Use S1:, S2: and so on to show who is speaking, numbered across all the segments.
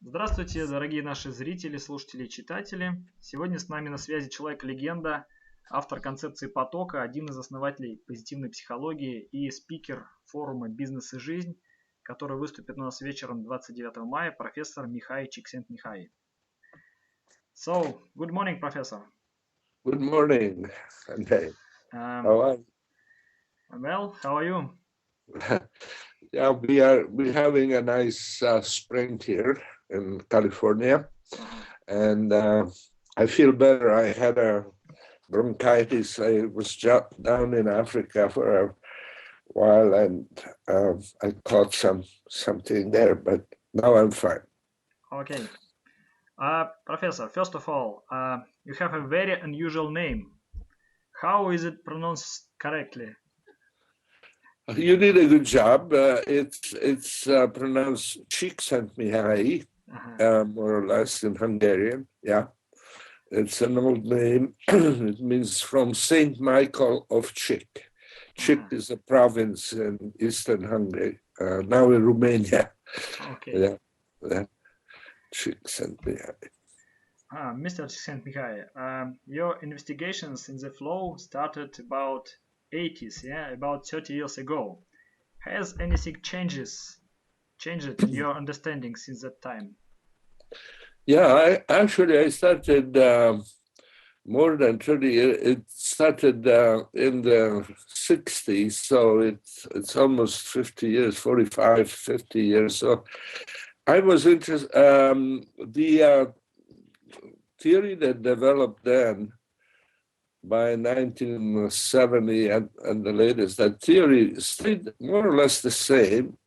S1: Здравствуйте, дорогие наши зрители, слушатели и читатели. Сегодня с нами на связи человек-легенда, автор концепции потока, один из основателей позитивной психологии и спикер форума «Бизнес и Жизнь», который выступит у нас вечером 29 мая, профессор Михай Чиксентмихайи. So, good morning, professor.
S2: Good morning, Andrei. How are you?
S1: Well, how are you?
S2: Yeah, we're having a nice spring here in California, and I feel better. I had a bronchitis. I was down in Africa for a while, and I caught something there, but now I'm fine.
S1: Okay. Professor, first of all, you have a very unusual name. How is it pronounced correctly?
S2: You did a good job. It's pronounced Chiksenmihai, more or less in Hungarian. Yeah, it's an old name. It means from Saint Michael of Chik. Chik is a province in eastern Hungary, now in Romania.
S1: Okay.
S2: Yeah. Chiksenmihai.
S1: Mr. Chiksenmihai, your investigations in the flow started about 80s, about 30 years ago. Has anything changed in your understanding since that time?
S2: Yeah, I started more than 30 years. It started in the 60s, so it's almost 50 years, 45, 50 years. So I was interested, the theory that developed then by 1970 and the latest, that theory stayed more or less the same,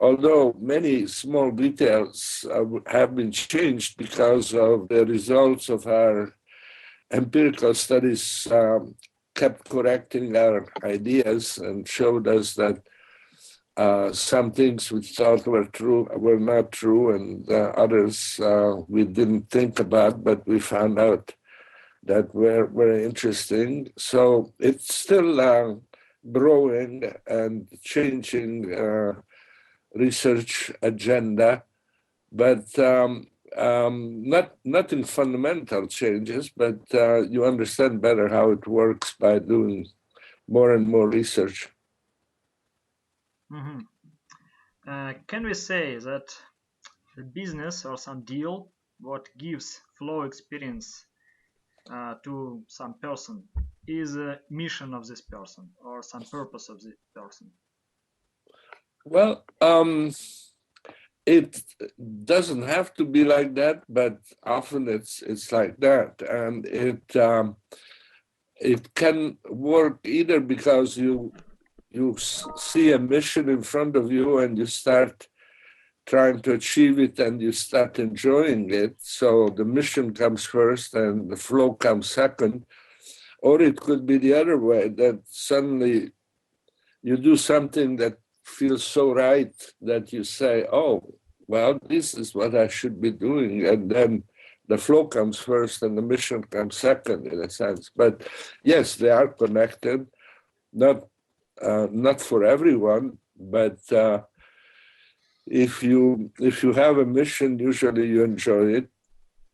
S2: although many small details have been changed because of the results of our empirical studies kept correcting our ideas and showed us that some things we thought were true were not true, and others we didn't think about, but we found out that were very interesting. So it's still growing and changing research agenda, but nothing fundamental changes, but you understand better how it works by doing more and more research.
S1: Can we say that a business or some deal what gives flow experience to some person is a mission of this person or some purpose of this person?
S2: Well, it doesn't have to be like that, but often it's like that, and it can work either because you see a mission in front of you and you start trying to achieve it and you start enjoying it. So the mission comes first and the flow comes second. Or it could be the other way, that suddenly you do something that feels so right that you say, oh, well, this is what I should be doing. And then the flow comes first and the mission comes second, in a sense. But yes, they are connected, not for everyone, but if you have a mission, usually you enjoy it,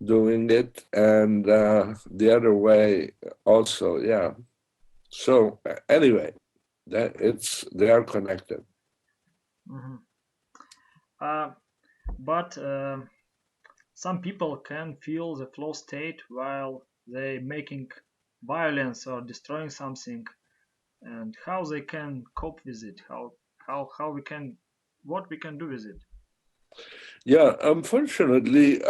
S2: doing it, and the other way also, yeah. So anyway, they are connected.
S1: But some people can feel the flow state while they making violence or destroying something, and how they can cope with it, what we can do with it.
S2: Yeah, unfortunately,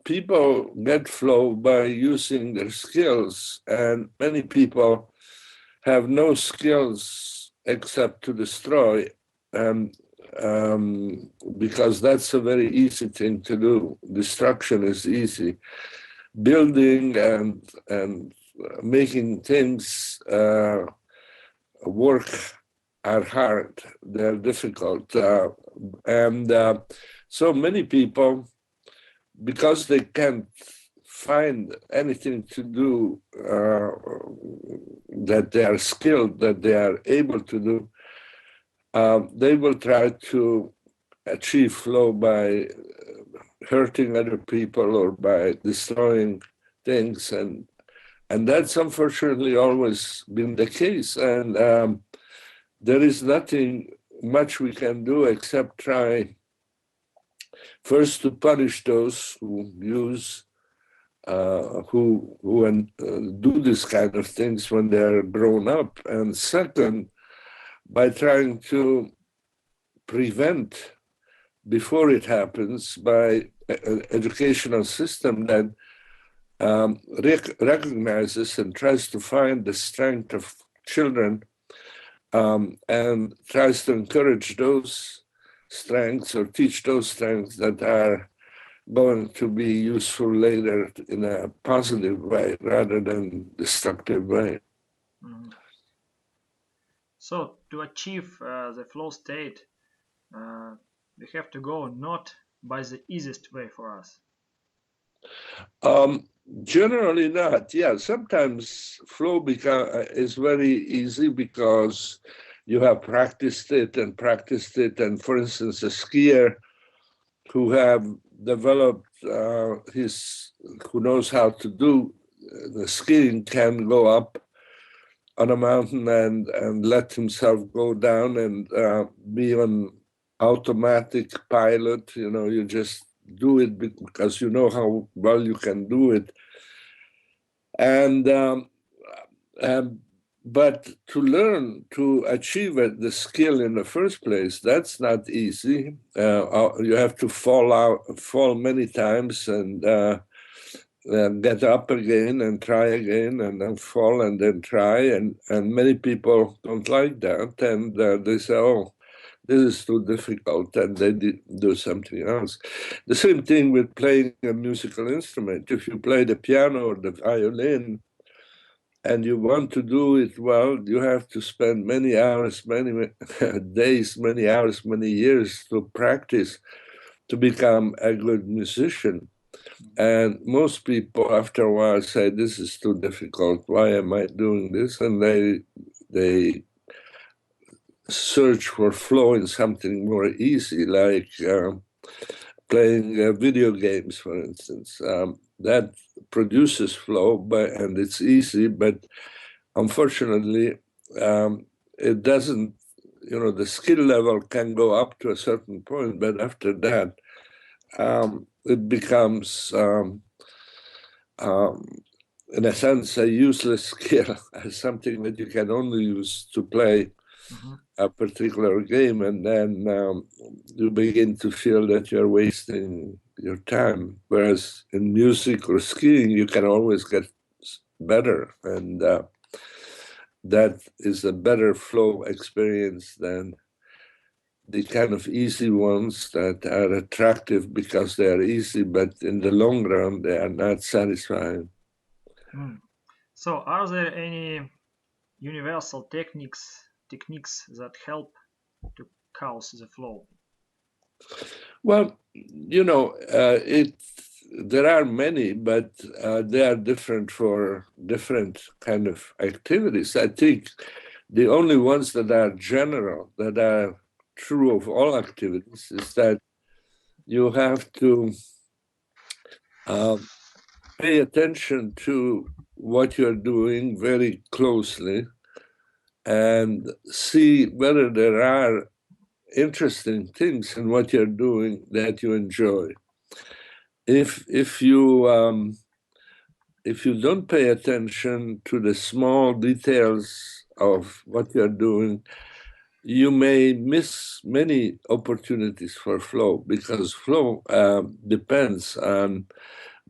S2: people get flow by using their skills, and many people have no skills except to destroy, because that's a very easy thing to do. Destruction is easy. Building and making things work are hard, they're difficult. So many people, because they can't find anything to do that they are skilled, that they are able to do, they will try to achieve flow by hurting other people or by destroying things, and that's unfortunately always been the case. And there is nothing much we can do except try first to punish those who use who do this kind of things when they're grown up, and second, by trying to prevent before it happens by an educational system that recognizes and tries to find the strength of children and tries to encourage those strengths or teach those strengths that are going to be useful later in a positive way rather than destructive way.
S1: Mhm. So to achieve the flow state, we have to go not by the easiest way for us.
S2: Generally not. Yeah, sometimes flow is very easy because you have practiced it. And for instance, a skier who have developed who knows how to do the skiing can go up on a mountain and let himself go down and be on automatic pilot. You know, you just do it because you know how well you can do it. And but to learn to achieve the skill in the first place, that's not easy. You have to fall many times and get up again and try again and then fall and then try. And many people don't like that. And they say, oh, this is too difficult, and they do something else. The same thing with playing a musical instrument. If you play the piano or the violin, and you want to do it well, you have to spend many hours, many days, many hours, many years to practice to become a good musician. And most people, after a while, say, this is too difficult. Why am I doing this? And they search for flow in something more easy, like playing video games, for instance. That produces flow, and it's easy, but unfortunately, it doesn't, the skill level can go up to a certain point, but after that, it becomes, in a sense, a useless skill, something that you can only use to play a particular game, and then you begin to feel that you're wasting your time. Whereas in music or skiing, you can always get better, and that is a better flow experience than the kind of easy ones that are attractive because they are easy, but in the long run, they are not satisfying.
S1: So are there any universal techniques that help to cause the flow?
S2: Well, there are many, but they are different for different kind of activities. I think the only ones that are general, that are true of all activities, is that you have to pay attention to what you're doing very closely and see whether there are interesting things in what you're doing that you enjoy. If you don't pay attention to the small details of what you're doing, you may miss many opportunities for flow, because flow depends on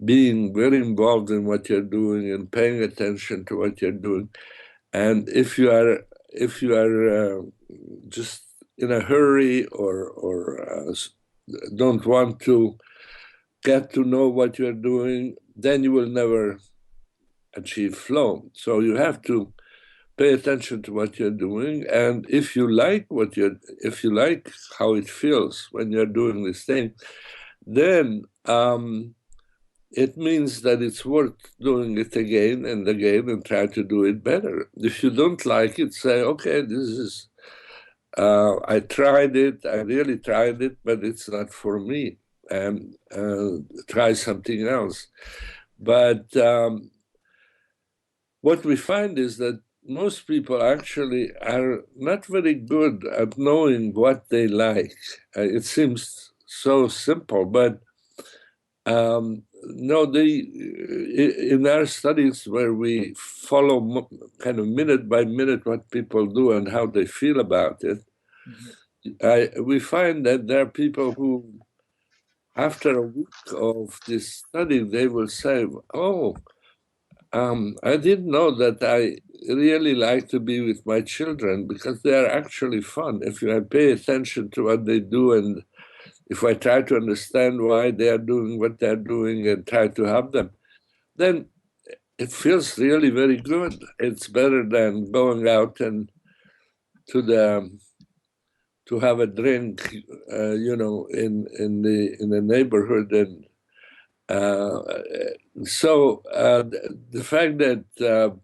S2: being very involved in what you're doing and paying attention to what you're doing. And if you are just in a hurry or don't want to get to know what you're doing, then you will never achieve flow. So you have to pay attention to what you're doing, and if you like how it feels when you're doing this thing, then it means that it's worth doing it again and again and try to do it better. If you don't like it, say, okay, this is, I tried it, I really tried it, but it's not for me. and try something else. But what we find is that most people actually are not very good at knowing what they like. It seems so simple, but no, in our studies where we follow kind of minute by minute what people do and how they feel about it, we find that there are people who, after a week of this study, they will say, oh, I didn't know that I really like to be with my children because they are actually fun. If I pay attention to what they do, and if I try to understand why they are doing what they're doing and try to help them, then it feels really very good. It's better than going out and to have a drink, in the neighborhood. And so the fact that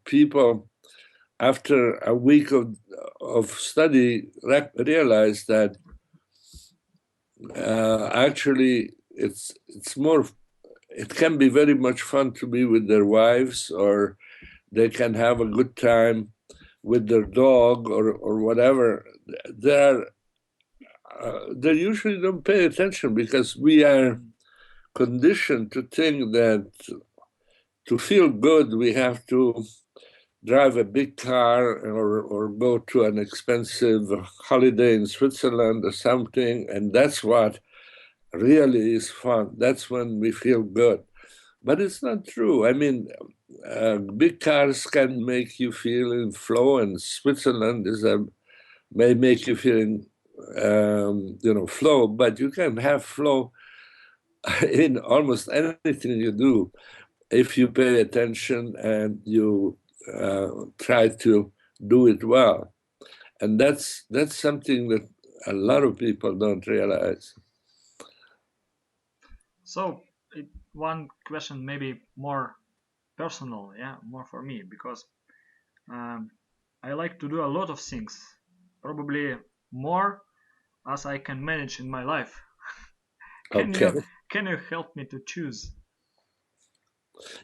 S2: people, after a week of study, realize that actually it's more. It can be very much fun to be with their wives, or they can have a good time with their dog, or whatever. They usually don't pay attention because we are conditioned to think that to feel good, we have to drive a big car or go to an expensive holiday in Switzerland or something, and that's what really is fun. That's when we feel good. But it's not true. I mean, big cars can make you feel in flow, and Switzerland may make you feel in flow, but you can have flow in almost anything you do if you pay attention and you try to do it well. And that's something that a lot of people don't realize.
S1: So one question, maybe more personal, more for me, because I like to do a lot of things, probably more as I can manage in my life. Can you help me to choose?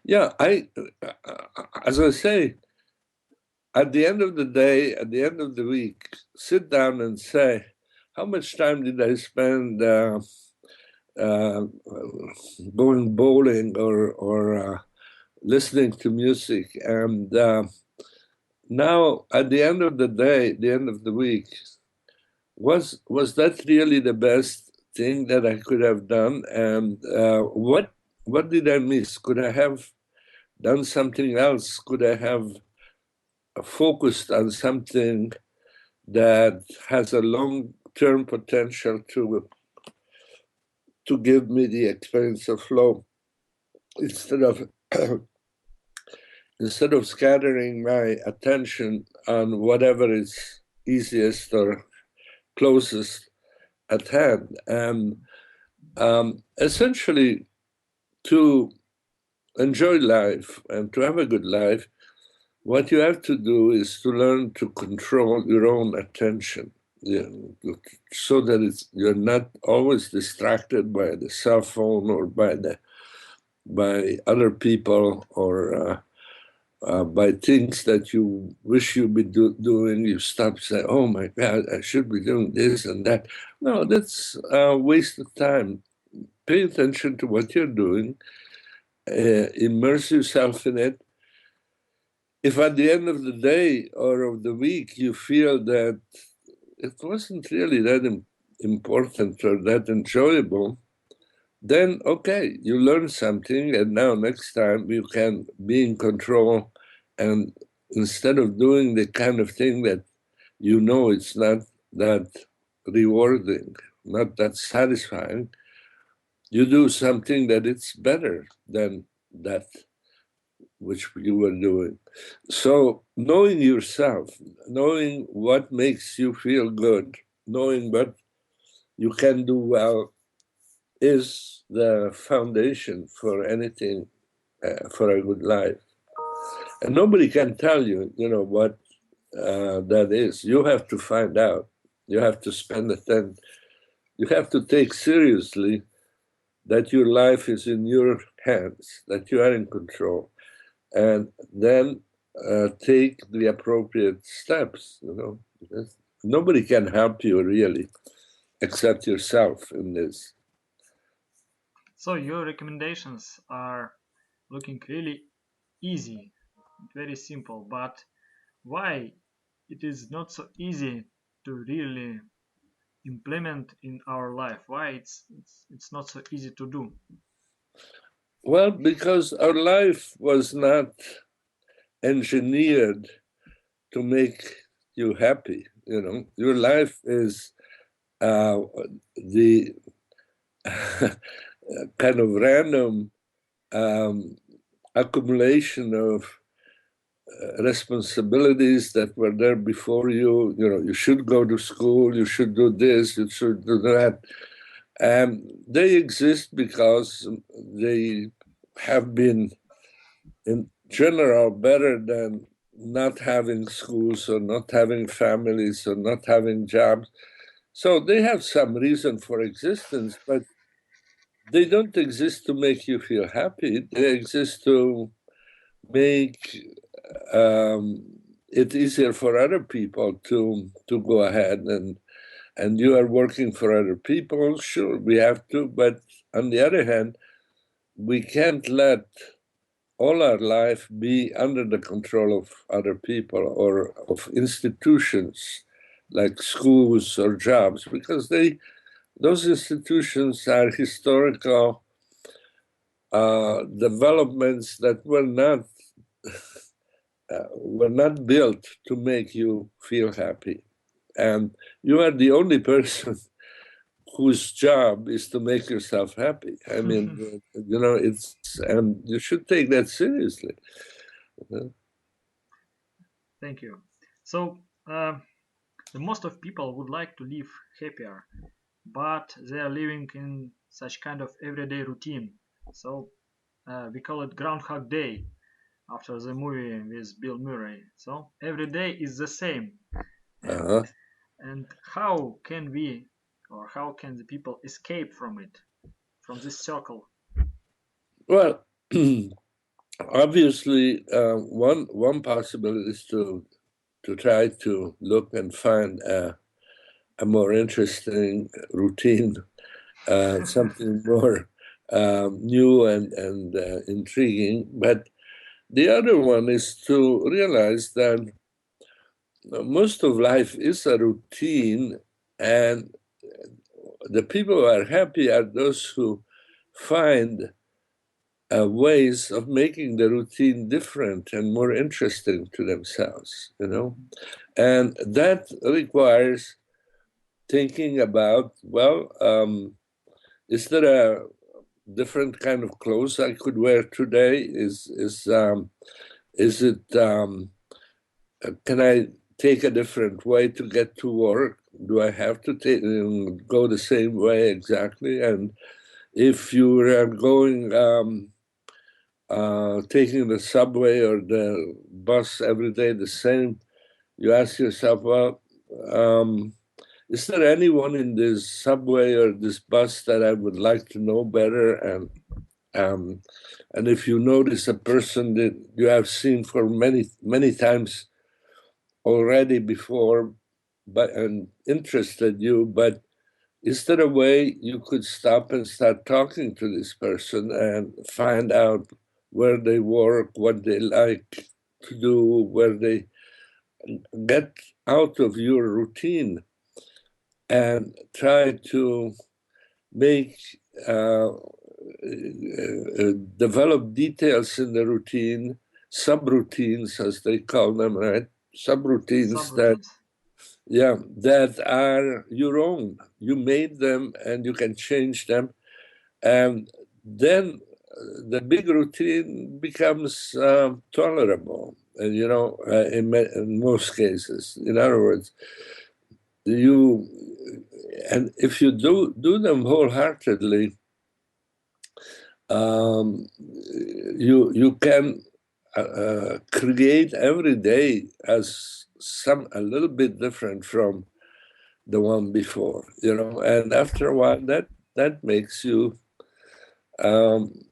S2: Yeah, as I say, at the end of the day, at the end of the week, sit down and say, how much time did I spend going bowling or listening to music? And now, at the end of the day, the end of the week, was that really the best thing that I could have done? And what did I miss? Could I have done something else? Could I have focused on something that has a long-term potential to give me the experience of flow, instead of scattering my attention on whatever is easiest or closest at hand? And essentially, to enjoy life and to have a good life, what you have to do is to learn to control your own attention, so that you're not always distracted by the cell phone or by other people or by things that you wish you'd be doing. You stop saying, oh my God, I should be doing this and that. No, that's a waste of time. Pay attention to what you're doing, immerse yourself in it. If at the end of the day or of the week you feel that it wasn't really that important or that enjoyable, then okay, you learn something, and now next time you can be in control, and instead of doing the kind of thing that you know it's not that rewarding, not that satisfying, you do something that it's better than that which you were doing. So knowing yourself, knowing what makes you feel good, knowing what you can do well, is the foundation for anything, for a good life. And nobody can tell you, what that is. You have to find out. You have to spend the time. You have to take seriously that your life is in your hands, that you are in control, and then take the appropriate steps. Because nobody can help you really, except yourself in this.
S1: So your recommendations are looking really easy, very simple, but why it is not so easy to really implement in our life? Why it's not so easy to do?
S2: Well, because our life was not engineered to make you happy. Your life is the kind of random accumulation of responsibilities that were there before you. You should go to school, you should do this, you should do that. And they exist because they have been, in general, better than not having schools or not having families or not having jobs. So they have some reason for existence, but they don't exist to make you feel happy. They exist to make it easier for other people to go ahead, and you are working for other people. Sure, we have to, but on the other hand, we can't let all our life be under the control of other people or of institutions like schools or jobs, because those institutions are historical developments that were not built to make you feel happy. And you are the only person whose job is to make yourself happy. I mean, and you should take that seriously.
S1: Thank you. So the most of people would like to live happier, but they are living in such kind of everyday routine. So we call it Groundhog Day after the movie with Bill Murray. So every day is the same. And how can we, or how can the people escape from it, from this circle?
S2: Well, obviously, one possibility is to try to look and find a more interesting routine, something more new and intriguing. But the other one is to realize that most of life is a routine, and the people who are happy are those who find ways of making the routine different and more interesting to themselves, and that requires thinking about, well, is there a different kind of clothes I could wear today? Is it can I take a different way to get to work? Do I have to go the same way exactly? And if you are going taking the subway or the bus every day the same, you ask yourself, well, is there anyone in this subway or this bus that I would like to know better? And if you notice a person that you have seen for many times already before, and interested you, but is there a way you could stop and start talking to this person and find out where they work, what they like to do, where they get out of your routine, and try to make develop details in the routine, subroutines as they call them, right? Subroutines that are your own. You made them and you can change them, and then the big routine becomes tolerable. And in most cases, in other words, and if you do them wholeheartedly, you can create every day as a little bit different from the one before, and after a while that makes you again,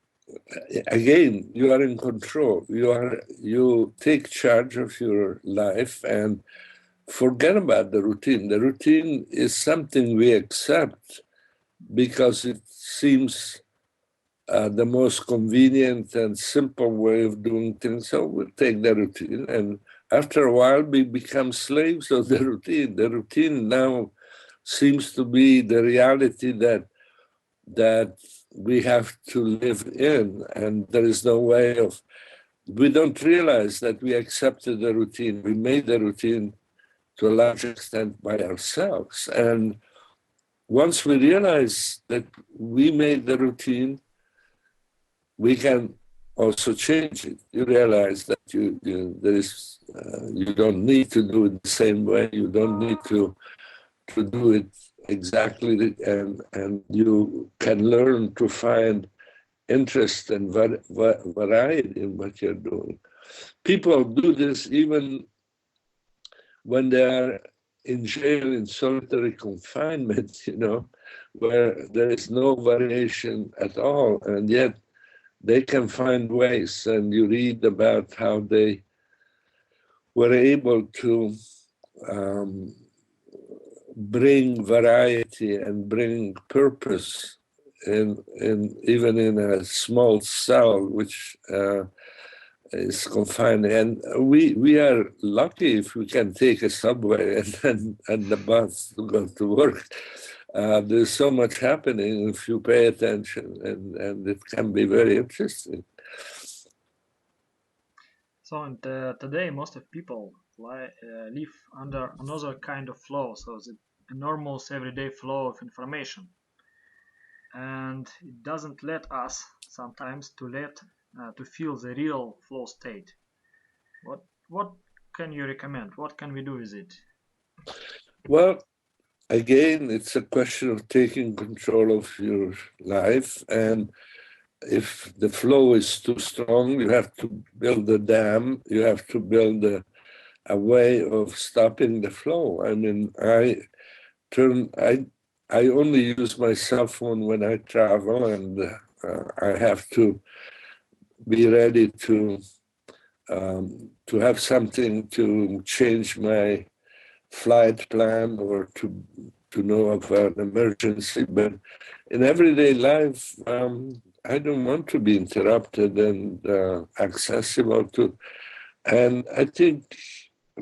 S2: you are in control. You take charge of your life and forget about the routine. The routine is something we accept because it seems the most convenient and simple way of doing things. So we'll take the routine, and after a while we become slaves of the routine. The routine now seems to be the reality that we have to live in, and there is no way of, we don't realize that we accepted the routine. We made the routine to a large extent by ourselves. And once we realize that we made the routine, we can also change it. You realize that you don't need to do it the same way. You don't need to do it exactly, and you can learn to find interest and variety in what you're doing. People do this even when they are in jail in solitary confinement, where there is no variation at all, and yet they can find ways. And you read about how they were able to bring variety and bring purpose in even in a small cell, which is confined. And we are lucky if we can take a subway and the bus to go to work. There's so much happening if you pay attention, and it can be very interesting.
S1: So, and today most of people live under another kind of flow, so the enormous everyday flow of information, and it doesn't let us sometimes to feel the real flow state. What can you recommend? What can we do with it?
S2: Well, again, it's a question of taking control of your life, and if the flow is too strong, you have to build a dam. You have to build a way of stopping the flow. I mean, I only use my cell phone when I travel, and I have to be ready to have something to change my flight plan or to know of an emergency. But in everyday life, I don't want to be interrupted and accessible to. And I think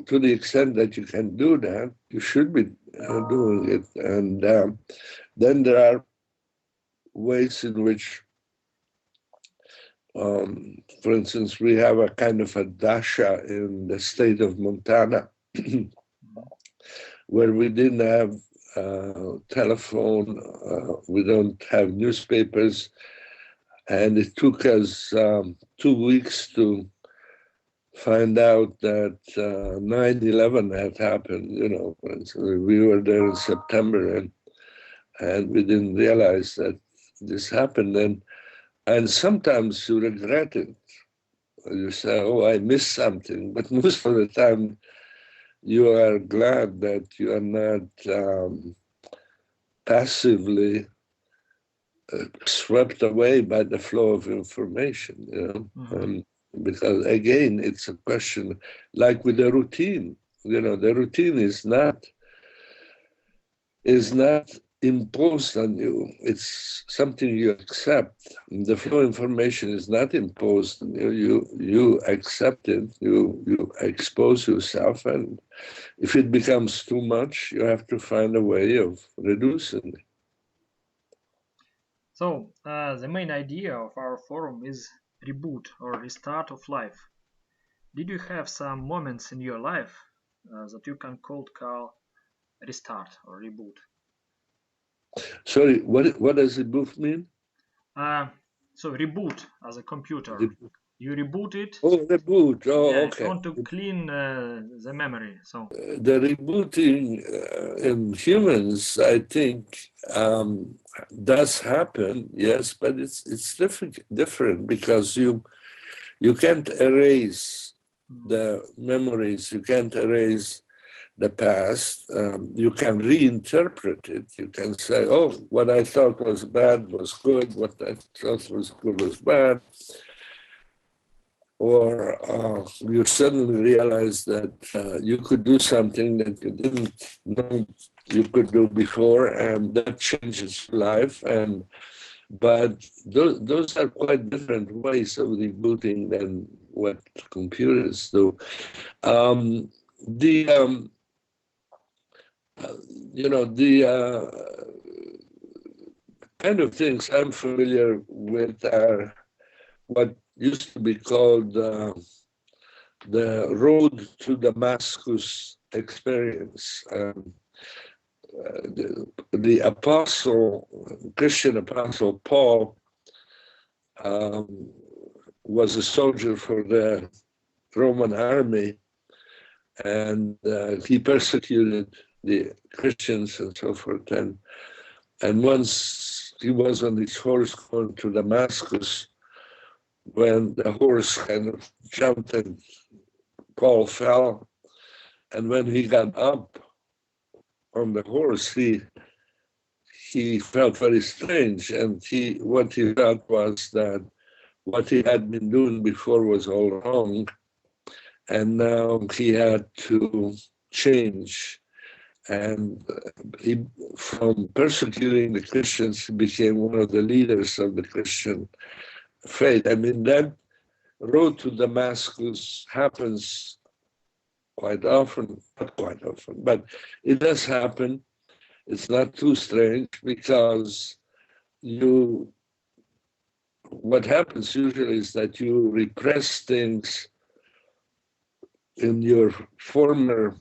S2: to the extent that you can do that, you should be doing it. And then there are ways in which, for instance, we have a kind of a dasha in the state of Montana, where we didn't have telephone, we don't have newspapers, and it took us 2 weeks to find out that 9/11 had happened. We were there in September, and we didn't realize that this happened. And sometimes you regret it. You say, "Oh, I missed something," but most of the time you are glad that you are not passively swept away by the flow of information. Because again, it's a question like with the routine. The routine is not imposed on you. It's something you accept. The flow of information is not imposed on you. You accept it. You expose yourself, and if it becomes too much, you have to find a way of reducing it.
S1: So the main idea of our forum is reboot or restart of life. Did you have some moments in your life that you can call restart or reboot?
S2: Sorry, what does reboot mean?
S1: So reboot as a computer. You reboot it.
S2: Oh, reboot. Oh,
S1: yeah,
S2: okay.
S1: You want to clean the memory. So
S2: the rebooting in humans, I think, does happen. Yes, but it's different because you can't erase the memories. You can't erase the past, you can reinterpret it. You can say, oh, what I thought was bad was good, what I thought was good was bad. Or you suddenly realize that you could do something that you didn't know you could do before, and that changes life. But those are quite different ways of rebooting than what computers do. The kind of things I'm familiar with are what used to be called the road to Damascus experience. The apostle, Christian apostle Paul, was a soldier for the Roman army, and he persecuted the Christians and so forth. And once he was on his horse going to Damascus, when the horse kind of jumped and Paul fell, and when he got up on the horse, he felt very strange, and what he felt was that what he had been doing before was all wrong, and now he had to change. And from persecuting the Christians, he became one of the leaders of the Christian faith. I mean, that road to Damascus happens quite often, not quite often, but it does happen. It's not too strange, because what happens usually is that you repress things in your former,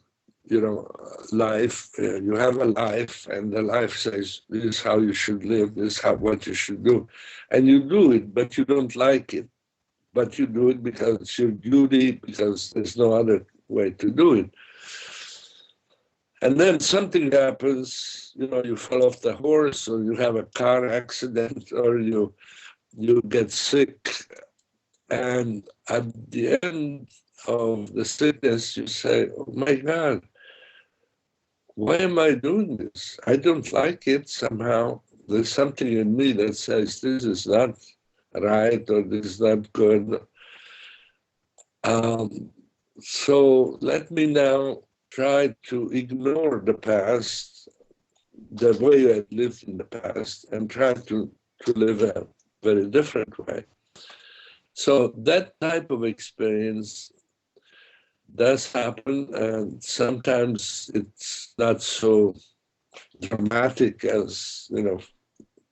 S2: life. You have a life, and the life says, this is how you should live, this is what you should do. And you do it, but you don't like it. But you do it because it's your duty, because there's no other way to do it. And then something happens, you fall off the horse, or you have a car accident, or you get sick. And at the end of the sickness, you say, oh my God, why am I doing this? I don't like it somehow. There's something in me that says this is not right, or this is not good. So let me now try to ignore the past, the way I lived in the past, and try to live a very different way. So that type of experience does happen, and sometimes it's not so dramatic as,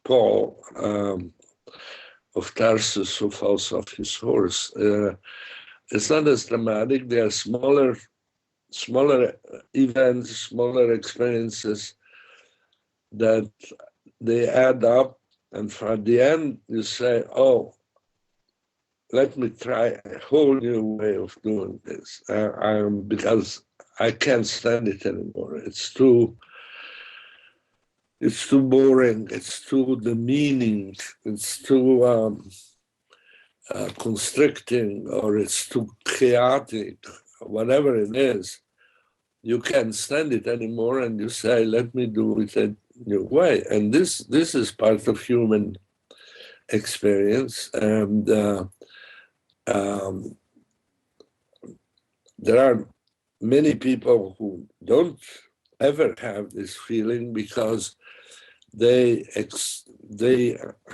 S2: Paul of Tarsus, who falls off his horse. It's not as dramatic. There are smaller events, smaller experiences that they add up, and for the end you say, oh, let me try a whole new way of doing this, because I can't stand it anymore. It's too boring, it's too demeaning, it's too constricting, or it's too chaotic, whatever it is. You can't stand it anymore, and you say, let me do it a new way. And this is part of human experience. And there are many people who don't ever have this feeling, because they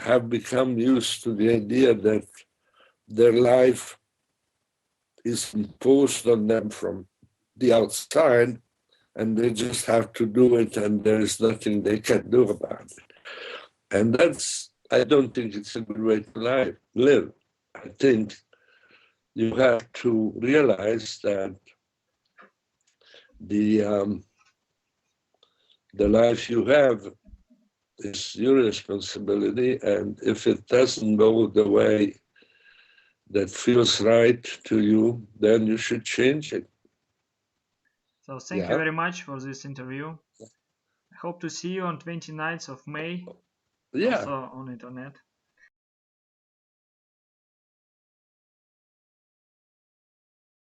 S2: have become used to the idea that their life is imposed on them from the outside, and they just have to do it, and there is nothing they can do about it. And I don't think it's a good way to live. I think you have to realize that the life you have is your responsibility, and if it doesn't go the way that feels right to you, then you should change it.
S1: So thank you very much for this interview. I hope to see you on 29th of May, also on internet.